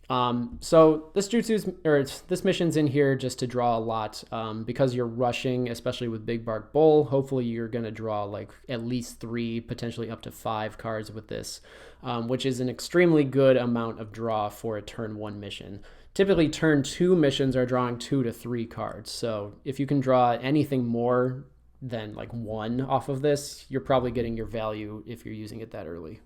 So this mission's in here just to draw a lot, because you're rushing, especially with Big Bark Bull. Hopefully you're going to draw like at least 3, potentially up to 5 cards with this, which is an extremely good amount of draw for a turn 1 mission. Typically turn 2 missions are drawing 2 to 3 cards. So if you can draw anything more than like 1 off of this, you're probably getting your value if you're using it that early.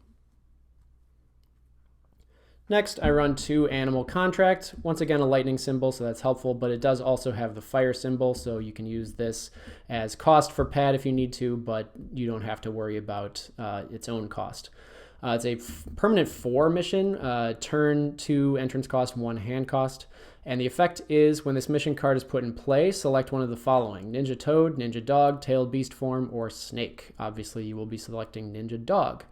Next, I run 2 Animal Contract. Once again, a lightning symbol, so that's helpful, but it does also have the fire symbol, so you can use this as cost for pad if you need to, but you don't have to worry about its own cost. It's a permanent 4 mission, turn 2, entrance cost, 1 hand cost. And the effect is when this mission card is put in play, select one of the following: Ninja Toad, Ninja Dog, Tailed Beast Form, or Snake. Obviously, you will be selecting Ninja Dog.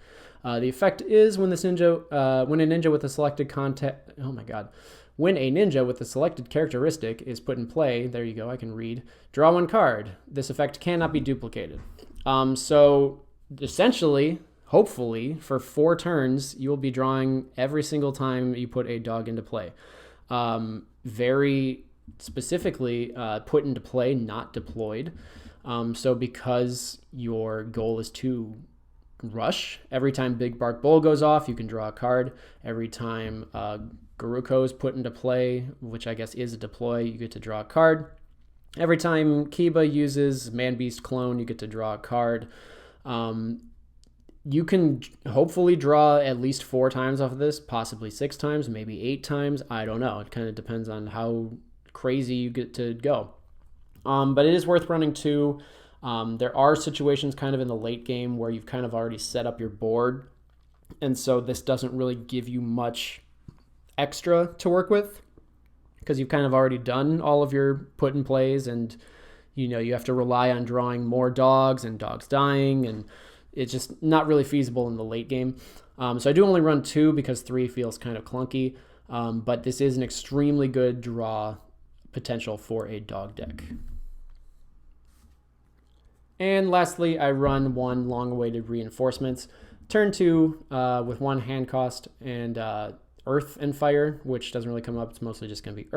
The effect is when a ninja with a selected when a ninja with a selected characteristic is put in play, there you go, I can read, draw 1 card. This effect cannot be duplicated. So essentially, hopefully, for 4 turns, you will be drawing every single time you put a dog into play. Very specifically, put into play, not deployed. So because your goal is to rush, every time Big Bark Bull goes off, you can draw a card. Every time Guruko is put into play, which I guess is a deploy, you get to draw a card. Every time Kiba uses Man Beast Clone, you get to draw a card. You can hopefully draw at least 4 times off of this, possibly 6 times, maybe 8 times. I don't know. It kind of depends on how crazy you get to go. But it is worth running 2. There are situations kind of in the late game where you've kind of already set up your board, and so this doesn't really give you much extra to work with because you've kind of already done all of your put in plays, and you know you have to rely on drawing more dogs and dogs dying, and it's just not really feasible in the late game. So I do only run 2 because 3 feels kind of clunky, but this is an extremely good draw potential for a dog deck. And lastly, I run 1 long-awaited Reinforcements. Turn 2 with 1 hand cost and Earth and Fire, which doesn't really come up. It's mostly just going to be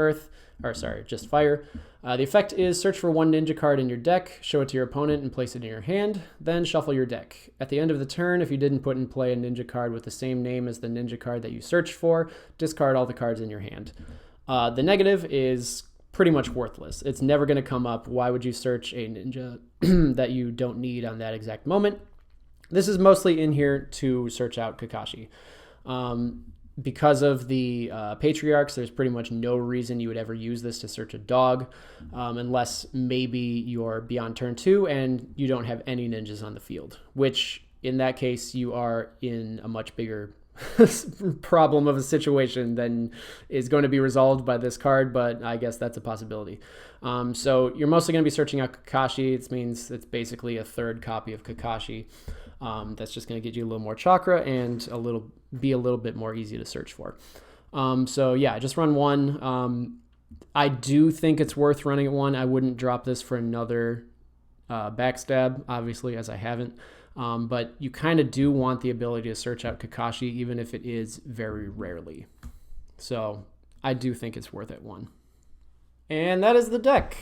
just Fire. The effect is search for 1 ninja card in your deck, show it to your opponent, and place it in your hand. Then shuffle your deck. At the end of the turn, if you didn't put in play a ninja card with the same name as the ninja card that you searched for, discard all the cards in your hand. The negative is pretty much worthless. It's never going to come up. Why would you search a ninja that you don't need on that exact moment? This is mostly in here to search out Kakashi. Because of the Patriarchs, there's pretty much no reason you would ever use this to search a dog, unless maybe you're beyond turn 2 and you don't have any ninjas on the field, which in that case you are in a much bigger problem of a situation than is going to be resolved by this card, but I guess that's a possibility. So you're mostly going to be searching out Kakashi. It means it's basically a third copy of Kakashi. That's just going to get you a little more chakra and be a little bit more easy to search for. So yeah, just run one. I do think it's worth running at one. I wouldn't drop this for another backstab, obviously, as I haven't. But you kind of do want the ability to search out Kakashi, even if it is very rarely. So I do think it's worth it one. And that is the deck.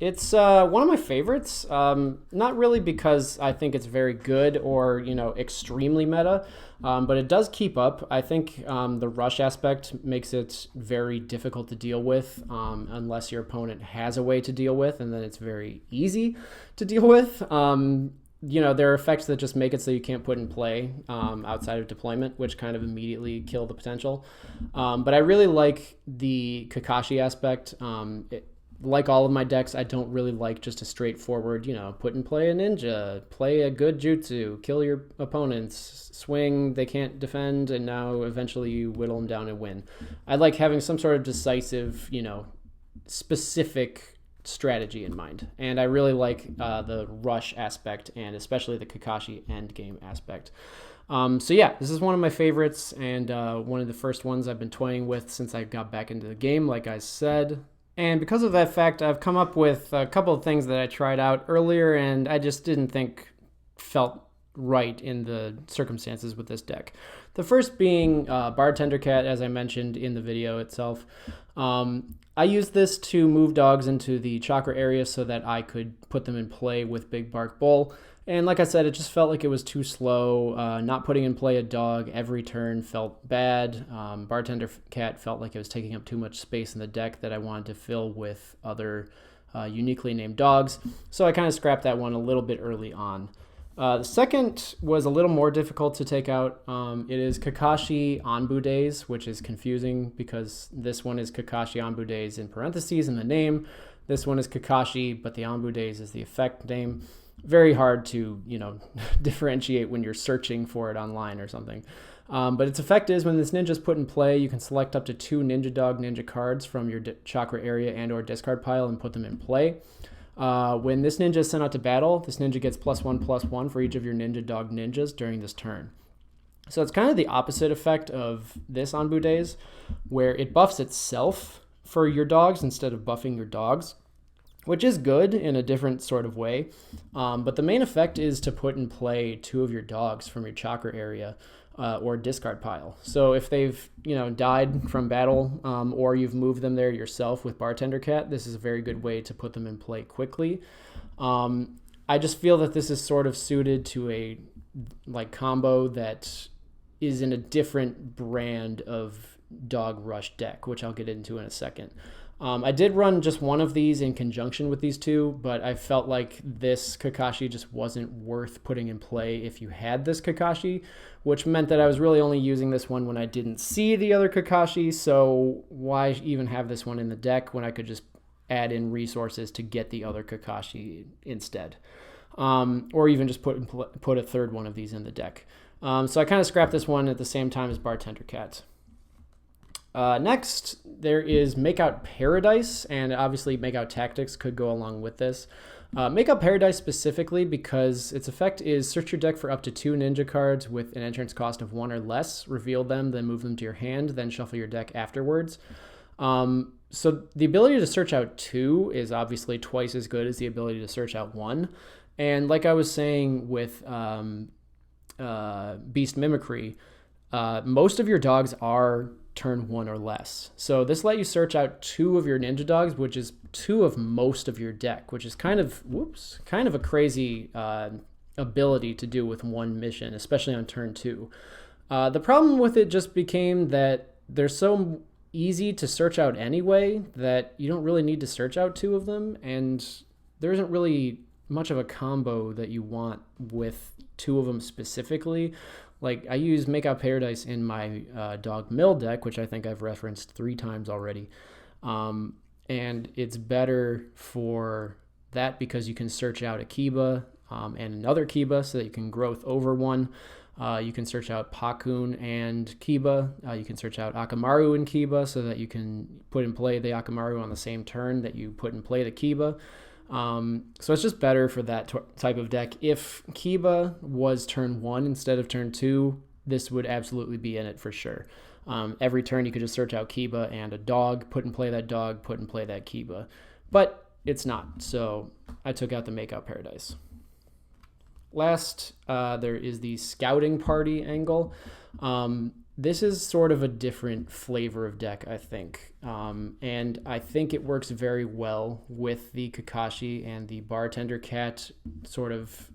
It's one of my favorites, not really because I think it's very good or, extremely meta, but it does keep up. I think the rush aspect makes it very difficult to deal with unless your opponent has a way to deal with, and then it's very easy to deal with. There are effects that just make it so you can't put in play outside of deployment, which kind of immediately kill the potential. But I really like the Kakashi aspect. Like all of my decks, I don't really like just a straightforward, put in play a ninja, play a good jutsu, kill your opponents, swing, they can't defend, and now eventually you whittle them down and win. I like having some sort of decisive, specific strategy in mind. And I really like the rush aspect and especially the Kakashi endgame aspect. So yeah, this is one of my favorites and one of the first ones I've been toying with since I got back into the game, like I said. And because of that fact, I've come up with a couple of things that I tried out earlier and I just didn't think felt right in the circumstances with this deck. The first being Bartender Cat, as I mentioned in the video itself. I used this to move dogs into the chakra area so that I could put them in play with Big Bark Bull. And like I said, it just felt like it was too slow. Not putting in play a dog every turn felt bad. Bartender Cat felt like it was taking up too much space in the deck that I wanted to fill with other uniquely named dogs. So I kind of scrapped that one a little bit early on. The second was a little more difficult to take out. It is Kakashi Anbu Days, which is confusing because this one is Kakashi Anbu Days in parentheses in the name. This one is Kakashi, but the Anbu Days is the effect name. Very hard to, differentiate when you're searching for it online or something. But its effect is when this ninja is put in play, you can select up to 2 Ninja Dog Ninja cards from your chakra area and or discard pile and put them in play. When this ninja is sent out to battle, this ninja gets +1/+1 for each of your Ninja Dog Ninjas during this turn. So it's kind of the opposite effect of this Anbu Days, where it buffs itself for your dogs instead of buffing your dogs, which is good in a different sort of way. But the main effect is to put in play 2 of your dogs from your chakra area or discard pile. So if they've died from battle or you've moved them there yourself with Bartender Cat, this is a very good way to put them in play quickly. I just feel that this is sort of suited to a combo that is in a different brand of dog rush deck, which I'll get into in a second. I did run just one of these in conjunction with these 2, but I felt like this Kakashi just wasn't worth putting in play if you had this Kakashi, which meant that I was really only using this one when I didn't see the other Kakashi, so why even have this one in the deck when I could just add in resources to get the other Kakashi instead? Or even just put a third one of these in the deck. So I kind of scrapped this one at the same time as Bartender Cat. Next, there is Makeout Paradise, and obviously Makeout Tactics could go along with this. Makeout Paradise specifically because its effect is search your deck for up to 2 ninja cards with an entrance cost of 1 or less, reveal them, then move them to your hand, then shuffle your deck afterwards. So the ability to search out 2 is obviously twice as good as the ability to search out 1. And like I was saying with Beast Mimicry, most of your dogs are turn 1 or less. So this let you search out 2 of your ninja dogs, which is 2 of most of your deck, which is kind of a crazy ability to do with one mission, especially on turn 2. The problem with it just became that they're so easy to search out anyway that you don't really need to search out 2 of them, and there isn't really much of a combo that you want with 2 of them specifically, Like, I use Makeout Paradise in my Dog Mill deck, which I think I've referenced 3 times already. And it's better for that because you can search out a Kiba and another Kiba so that you can growth over one. You can search out Pakkun and Kiba. You can search out Akamaru and Kiba so that you can put in play the Akamaru on the same turn that you put in play the Kiba. So it's just better for that type of deck. If Kiba was turn 1 instead of turn 2, this would absolutely be in it for sure. Every turn you could just search out Kiba and a dog, put in play that dog, put in play that Kiba. But it's not, so I took out the Makeout Paradise. Last, there is the Scouting Party angle. This is sort of a different flavor of deck, I think. And I think it works very well with the Kakashi and the Bartender Cat sort of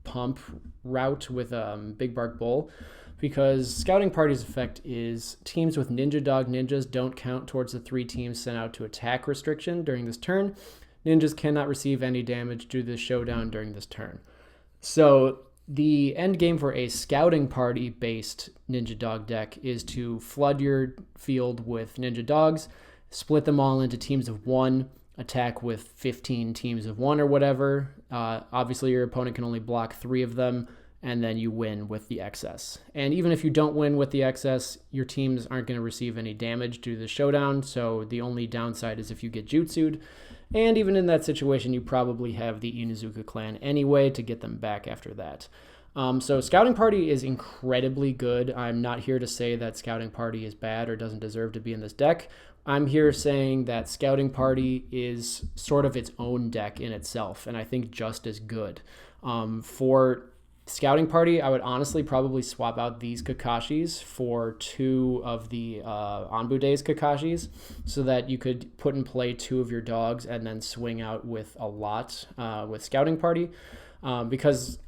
pump route with Big Bark Bull, because Scouting Party's effect is teams with Ninja Dog ninjas don't count towards the 3 teams sent out to attack restriction during this turn. Ninjas cannot receive any damage due to the showdown during this turn. So the end game for a Scouting Party based Ninja Dog deck is to flood your field with Ninja Dogs, split them all into teams of 1, attack with 15 teams of 1 or whatever. Obviously your opponent can only block 3 of them, and then you win with the excess. And even if you don't win with the excess, your teams aren't going to receive any damage due to the showdown, so the only downside is if you get jutsued. And even in that situation, you probably have the Inuzuka Clan anyway to get them back after that. So Scouting Party is incredibly good. I'm not here to say that Scouting Party is bad or doesn't deserve to be in this deck. I'm here saying that Scouting Party is sort of its own deck in itself, and I think just as good. For Scouting Party, I would honestly probably swap out these Kakashis for 2 of the Anbu Days Kakashis so that you could put in play 2 of your dogs and then swing out with a lot with Scouting Party. Because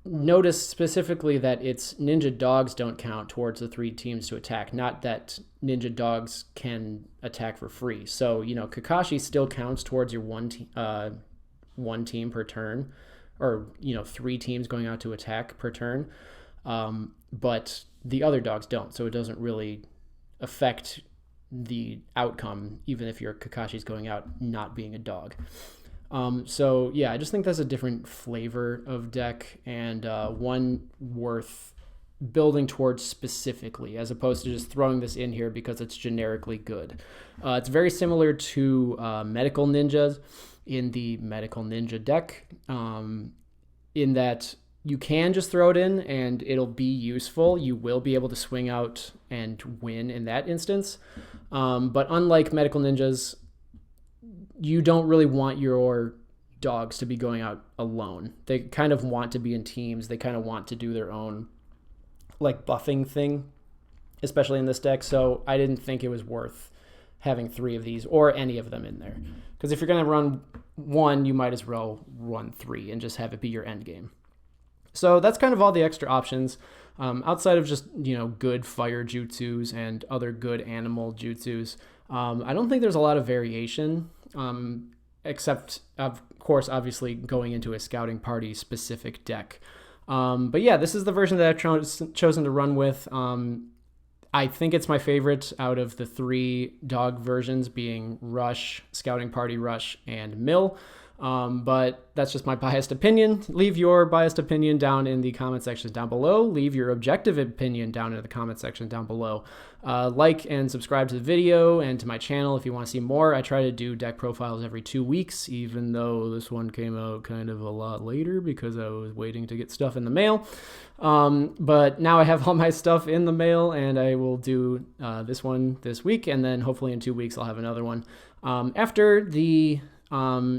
notice specifically that it's Ninja Dogs don't count towards the 3 teams to attack, not that Ninja Dogs can attack for free. So, Kakashi still counts towards your one team per turn, or 3 teams going out to attack per turn, but the other dogs don't, so it doesn't really affect the outcome, even if your Kakashi's going out not being a dog. So yeah, I just think that's a different flavor of deck, and one worth building towards specifically, as opposed to just throwing this in here because it's generically good. It's very similar to Medical Ninjas in the Medical Ninja deck, in that you can just throw it in and it'll be useful. You will be able to swing out and win in that instance. But unlike Medical Ninjas, you don't really want your dogs to be going out alone. They kind of want to be in teams. They kind of want to do their own buffing thing, especially in this deck. So I didn't think it was worth having 3 of these or any of them in there. Because if you're going to run 1, you might as well run 3 and just have it be your end game. So that's kind of all the extra options. Outside of just, good fire jutsus and other good animal jutsus, I don't think there's a lot of variation, except, of course, obviously going into a Scouting Party specific deck. But yeah, this is the version that I've chosen to run with. I think it's my favorite out of the 3 dog versions, being Rush, Scouting Party Rush, and Mill. But that's just my biased opinion. Leave your biased opinion down in the comment section down below. Leave your objective opinion down in the comment section down below. Like and subscribe to the video and to my channel if you want to see more. I try to do deck profiles every 2 weeks, even though this one came out kind of a lot later because I was waiting to get stuff in the mail. But now I have all my stuff in the mail, and I will do this one this week, and then hopefully in 2 weeks I'll have another one. After the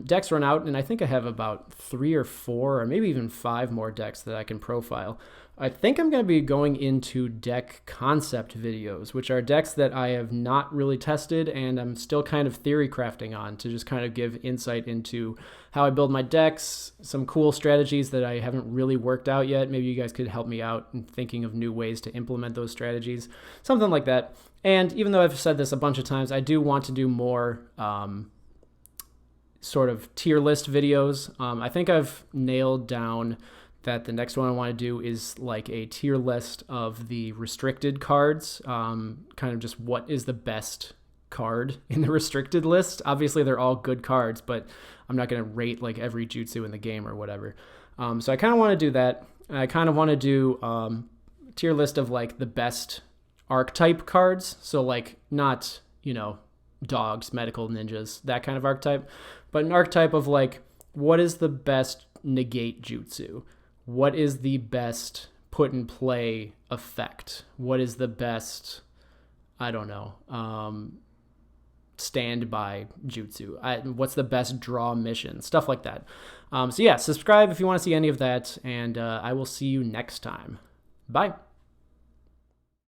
decks run out, and I think I have about 3 or 4 or maybe even 5 more decks that I can profile. I think I'm going to be going into deck concept videos, which are decks that I have not really tested and I'm still kind of theory crafting on, to just kind of give insight into how I build my decks, some cool strategies that I haven't really worked out yet. Maybe you guys could help me out in thinking of new ways to implement those strategies, something like that. And even though I've said this a bunch of times, I do want to do more sort of tier list videos. I think I've nailed down that the next one I want to do is like a tier list of the restricted cards, kind of just what is the best card in the restricted list. Obviously, they're all good cards, but I'm not going to rate like every jutsu in the game or whatever. So I kind of want to do that. I kind of want to do tier list of like the best archetype cards. So like not, dogs, medical ninjas, that kind of archetype, but an archetype of like, what is the best negate jutsu? What is the best put in play effect? What is the best, I don't know, standby jutsu? What's the best draw mission? Stuff like that. So yeah, subscribe if you want to see any of that, and I will see you next time. Bye.